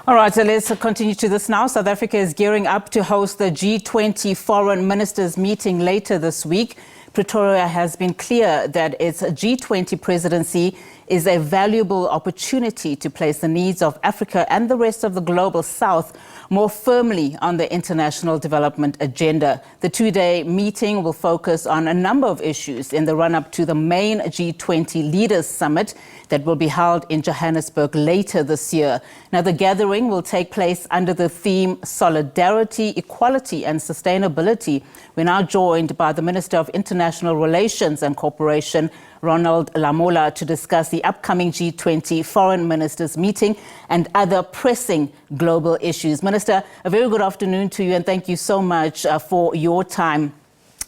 All right, so let's continue to this now. South Africa is gearing up to host the G20 Foreign Ministers meeting later this week. Pretoria has been clear that its G20 presidency is a valuable opportunity to place the needs of Africa and the rest of the global south more firmly on the international development agenda. The two-day meeting will focus on a number of issues in the run-up to the main G20 Leaders Summit that will be held in Johannesburg later this year. Now, the gathering will take place under the theme Solidarity, Equality and Sustainability. We're now joined by the Minister of International Relations and Cooperation, Ronald Lamola, to discuss the upcoming G20 Foreign Ministers meeting and other pressing global issues. Minister, a very good afternoon to you and thank you so much for your time.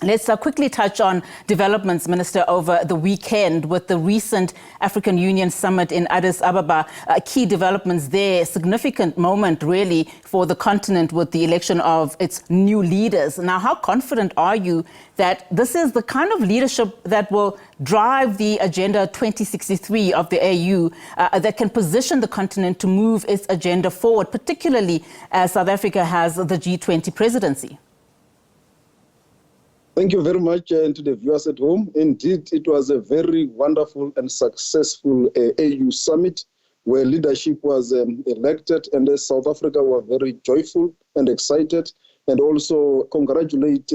Let's quickly touch on developments, Minister, over the weekend with the recent African Union summit in Addis Ababa. Key developments there, significant moment really for the continent with the election of its new leaders. Now, how confident are you that this is the kind of leadership that will drive the Agenda 2063 of the AU that can position the continent to move its agenda forward, particularly as South Africa has the G20 presidency? Thank you very much to the viewers at home. Indeed, it was a very wonderful and successful AU summit where leadership was elected, and as South Africa were very joyful and excited, and also congratulate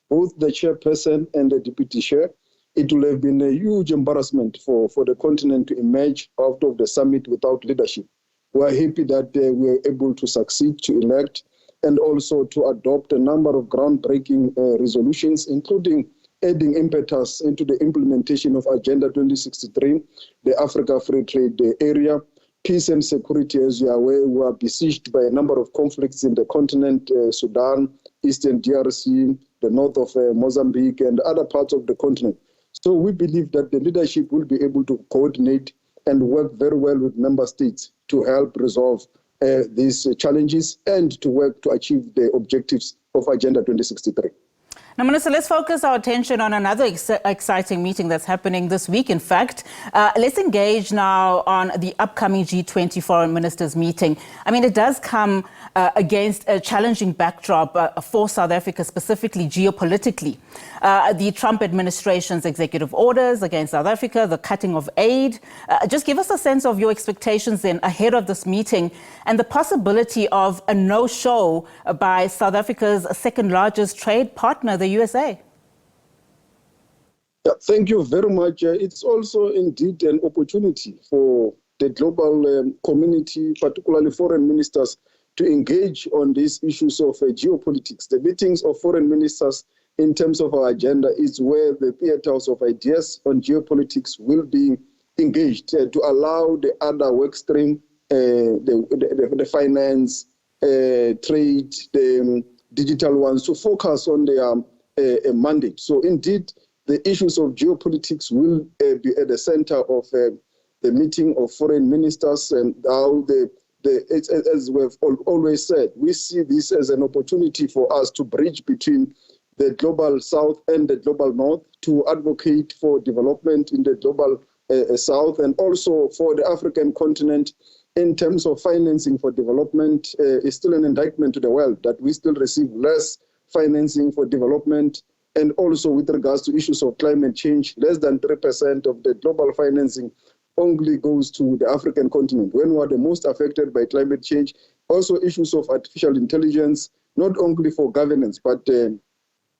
both the chairperson and the deputy chair. It will have been a huge embarrassment for the continent to emerge out of the summit without leadership. We are happy that we were able to succeed to elect and also to adopt a number of groundbreaking resolutions, including adding impetus into the implementation of Agenda 2063, the Africa Free Trade Area. Peace and security, as you are aware, were besieged by a number of conflicts in the continent, Sudan, Eastern DRC, the north of Mozambique, and other parts of the continent. So we believe that the leadership will be able to coordinate and work very well with member states to help resolve these challenges and to work to achieve the objectives of Agenda 2063. Now, Minister, let's focus our attention on another exciting meeting that's happening this week. In fact, let's engage now on the upcoming G20 Foreign Ministers meeting. I mean, it does come against a challenging backdrop for South Africa, specifically geopolitically. The Trump administration's executive orders against South Africa, the cutting of aid. Just give us a sense of your expectations then ahead of this meeting and the possibility of a no-show by South Africa's second largest trade partner, the USA. Yeah, thank you very much. It's also indeed an opportunity for the global community, particularly foreign ministers, to engage on these issues of geopolitics. The meetings of foreign ministers in terms of our agenda is where the theaters of ideas on geopolitics will be engaged to allow the other work stream, the finance, trade, the digital ones to focus on their mandate. So indeed, the issues of geopolitics will be at the center of the meeting of foreign ministers, and how as we've always said, we see this as an opportunity for us to bridge between the global south and the global north, to advocate for development in the global south, and also for the African continent in terms of financing for development. Is still an indictment to the world that we still receive less financing for development, and also with regards to issues of climate change, less than 3% of the global financing only goes to the African continent, when we are the most affected by climate change. Also issues of artificial intelligence, not only for governance, but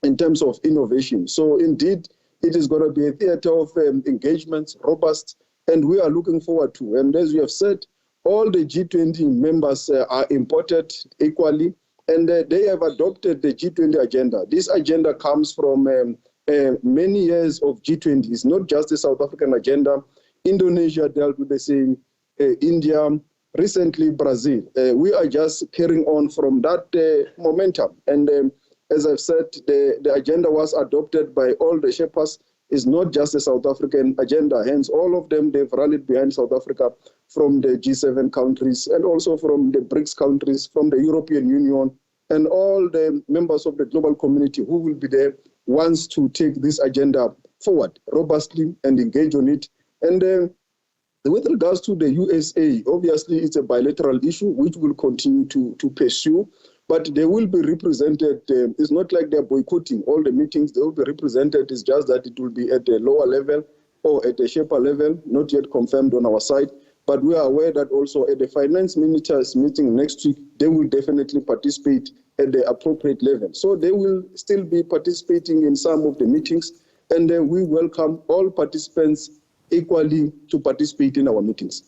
in terms of innovation. So indeed, it is going to be a theater of engagements, robust, and we are looking forward to. And as we have said, all the G20 members are important equally, and they have adopted the G20 agenda. This agenda comes from many years of G20. It's not just the South African agenda. Indonesia dealt with the same, India, recently Brazil. We are just carrying on from that momentum. And as I've said, the agenda was adopted by all the shepherds. It's not just a South African agenda. Hence, all of them, they've rallied behind South Africa, from the G7 countries and also from the BRICS countries, from the European Union, and all the members of the global community who will be there wants to take this agenda forward robustly and engage on it. And With regards to the USA, obviously it's a bilateral issue which will continue to pursue, but they will be represented. It's not like they're boycotting all the meetings. They will be represented. It's just that it will be at a lower level or at a shaper level, not yet confirmed on our side. But we are aware that also at the finance ministers meeting next week, they will definitely participate at the appropriate level. So they will still be participating in some of the meetings, and we welcome all participants equally to participate in our meetings.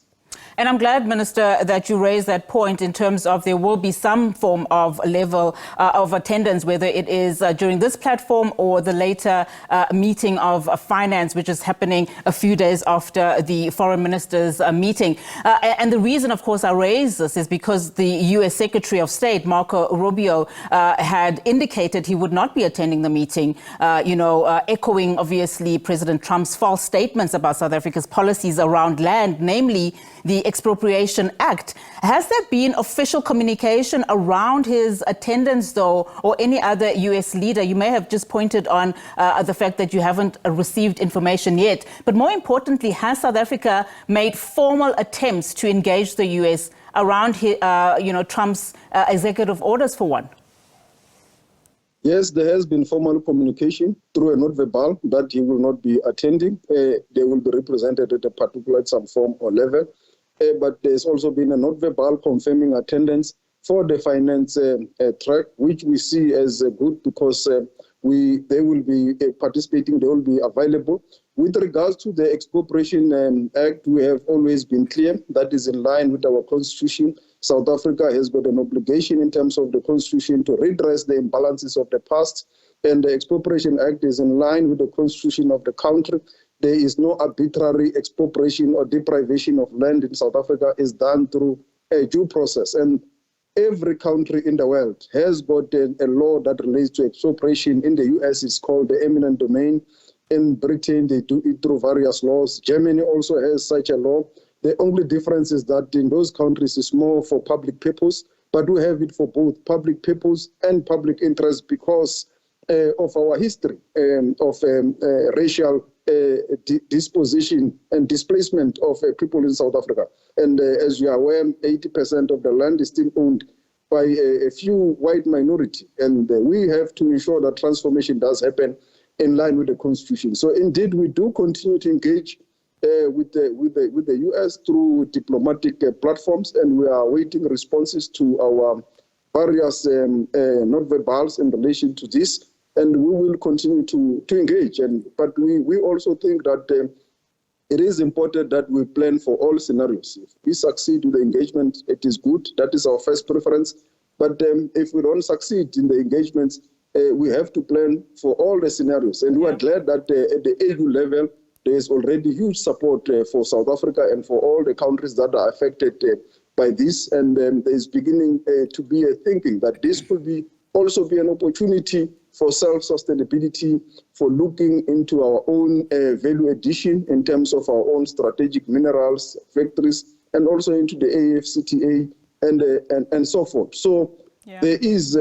And I'm glad, Minister, that you raised that point in terms of there will be some form of level of attendance, whether it is during this platform or the later meeting of finance, which is happening a few days after the foreign ministers meeting. And the reason, of course, I raise this is because the U.S. Secretary of State, Marco Rubio, had indicated he would not be attending the meeting, echoing, obviously, President Trump's false statements about South Africa's policies around land, namely the Expropriation Act. Has there been official communication around his attendance, though, or any other U.S. leader? You may have just pointed on the fact that you haven't received information yet. But more importantly, has South Africa made formal attempts to engage the U.S. around Trump's executive orders, for one? Yes, there has been formal communication through a note verbal that he will not be attending. They will be represented at a particular some form or level. But there's also been a note verbal confirming attendance for the finance track, which we see as good because they will be participating, they will be available. With regards to the Expropriation Act, we have always been clear that is in line with our constitution. South Africa has got an obligation in terms of the constitution to redress the imbalances of the past, and the Expropriation Act is in line with the constitution of the country. There is no arbitrary expropriation or deprivation of land in South Africa. Is done through a due process. And every country in the world has got a law that relates to expropriation. In the US, it's called the eminent domain. In Britain, they do it through various laws. Germany also has such a law. The only difference is that in those countries, it's more for public purpose, but we have it for both public purpose and public interest because of our history of racial disposition and displacement of people in South Africa. And as you are aware, 80% of the land is still owned by a few white minority. And we have to ensure that transformation does happen in line with the Constitution. So indeed, we do continue to engage with the US through diplomatic platforms, and we are awaiting responses to our various note verbals in relation to this. And we will continue to engage. But we also think that it is important that we plan for all scenarios. If we succeed with the engagement, it is good. That is our first preference. But if we don't succeed in the engagements, we have to plan for all the scenarios. And we are glad that at the AU level, there is already huge support for South Africa and for all the countries that are affected by this. And there is beginning to be a thinking that this could also be an opportunity for self-sustainability, for looking into our own value addition in terms of our own strategic minerals, factories, and also into the AFCTA and so forth. So there is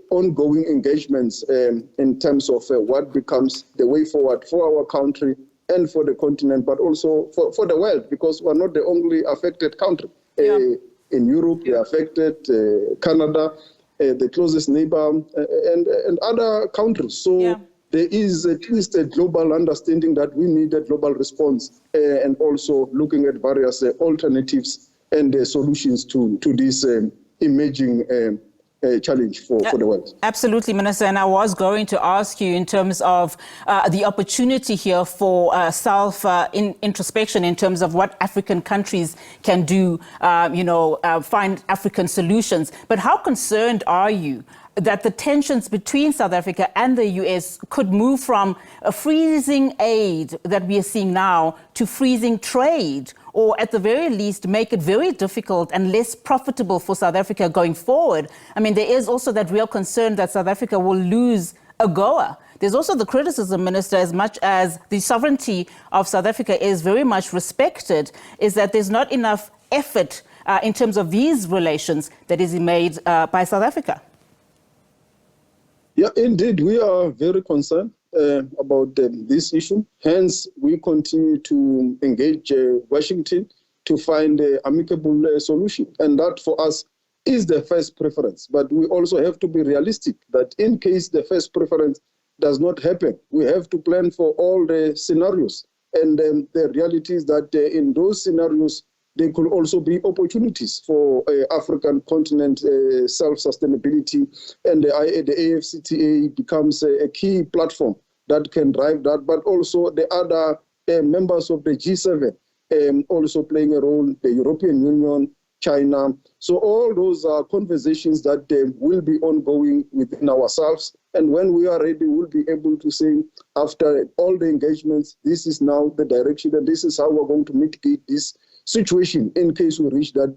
ongoing engagements in terms of what becomes the way forward for our country and for the continent, but also for the world, because we're not the only affected country. In Europe, they're affected, Canada, the closest neighbor, and other countries. So there is at least a global understanding that we need a global response, and also looking at various alternatives and solutions to this emerging challenge for the world. Absolutely, Minister. And I was going to ask you in terms of the opportunity here for self-introspection in terms of what African countries can do, find African solutions. But how concerned are you that the tensions between South Africa and the US could move from a freezing aid that we are seeing now to freezing trade, or at the very least make it very difficult and less profitable for South Africa going forward? I mean, there is also that real concern that South Africa will lose AGOA. There's also the criticism, Minister, as much as the sovereignty of South Africa is very much respected, is that there's not enough effort in terms of these relations that is made by South Africa. Yeah, indeed, we are very concerned about this issue. Hence, we continue to engage Washington to find an amicable solution. And that for us is the first preference. But we also have to be realistic that in case the first preference does not happen, we have to plan for all the scenarios. And the reality is that in those scenarios, there could also be opportunities for African continent self-sustainability, and the AfCFTA becomes a key platform that can drive that, but also the other members of the G7 also playing a role, the European Union, China. So all those are conversations that will be ongoing within ourselves. And when we are ready, we'll be able to say, after all the engagements, this is now the direction, and this is how we're going to mitigate this situation in case we reach that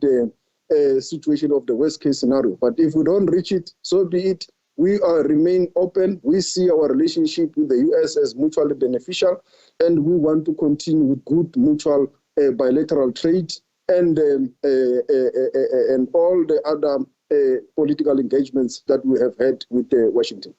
situation of the worst case scenario. But if we don't reach it, so be it. We remain open. We see our relationship with the US as mutually beneficial, and we want to continue with good mutual bilateral trade and all the other political engagements that we have had with Washington.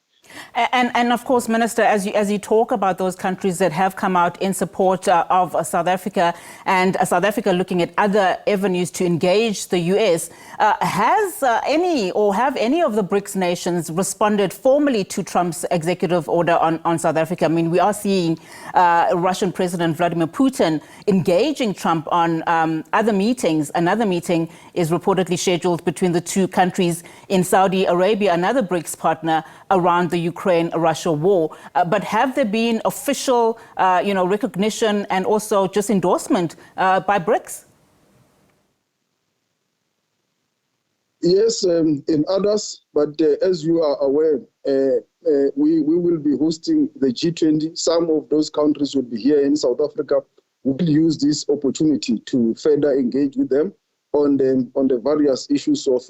And of course, Minister, as you talk about those countries that have come out in support of South Africa, and South Africa looking at other avenues to engage the US, have any of the BRICS nations responded formally to Trump's executive order on South Africa? I mean, we are seeing Russian President Vladimir Putin engaging Trump on other meetings. Another meeting is reportedly scheduled between the two countries in Saudi Arabia, another BRICS partner, around the Ukraine-Russia war. But have there been official, recognition and also just endorsement by BRICS? Yes, in others, but as you are aware, we will be hosting the G20. Some of those countries will be here in South Africa. We will use this opportunity to further engage with them on the various issues of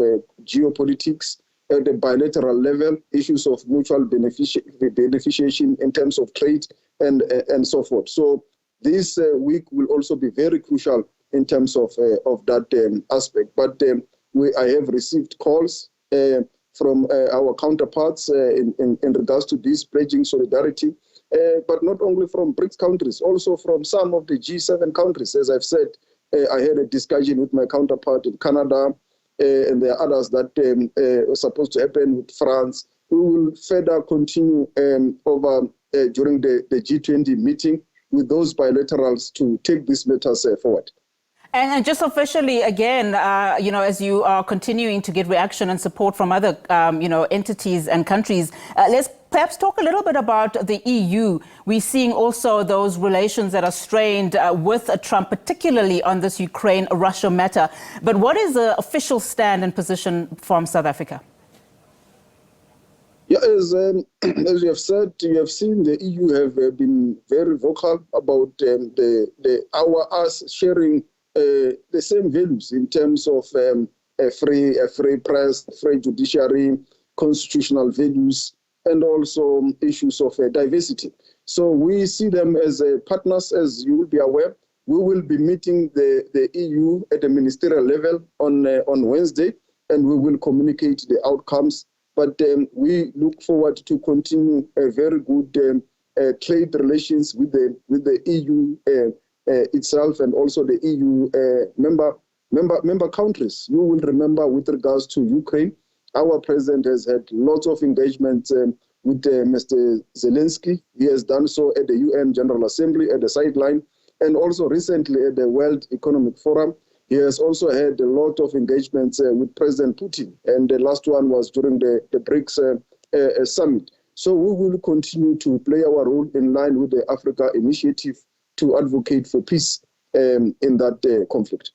geopolitics, at the bilateral level, issues of mutual beneficiation in terms of trade and so forth. So this week will also be very crucial in terms of that aspect. But I have received calls from our counterparts in regards to this pledging solidarity, but not only from BRICS countries, also from some of the G7 countries. As I've said, I had a discussion with my counterpart in Canada, and there are others that are supposed to happen with France. We will further continue during the G20 meeting with those bilaterals to take these matters forward. And just officially, again, as you are continuing to get reaction and support from other, entities and countries, let's perhaps talk a little bit about the EU. We're seeing also those relations that are strained with Trump, particularly on this Ukraine-Russia matter. But what is the official stand and position from South Africa? Yeah, as you have said, you have seen the EU have been very vocal about us sharing the same values in terms of a free press, free judiciary, constitutional values, and also issues of diversity. So we see them as partners, as you will be aware. We will be meeting the EU at the ministerial level on Wednesday, and we will communicate the outcomes. But we look forward to continue a very good trade relations with the EU itself, and also the EU member countries. You will remember, with regards to Ukraine, our president has had lots of engagement with Mr. Zelensky. He has done so at the UN General Assembly at the sideline, and also recently at the World Economic Forum. He has also had a lot of engagements with President Putin, and the last one was during the BRICS summit. So we will continue to play our role in line with the Africa Initiative to advocate for peace in that conflict.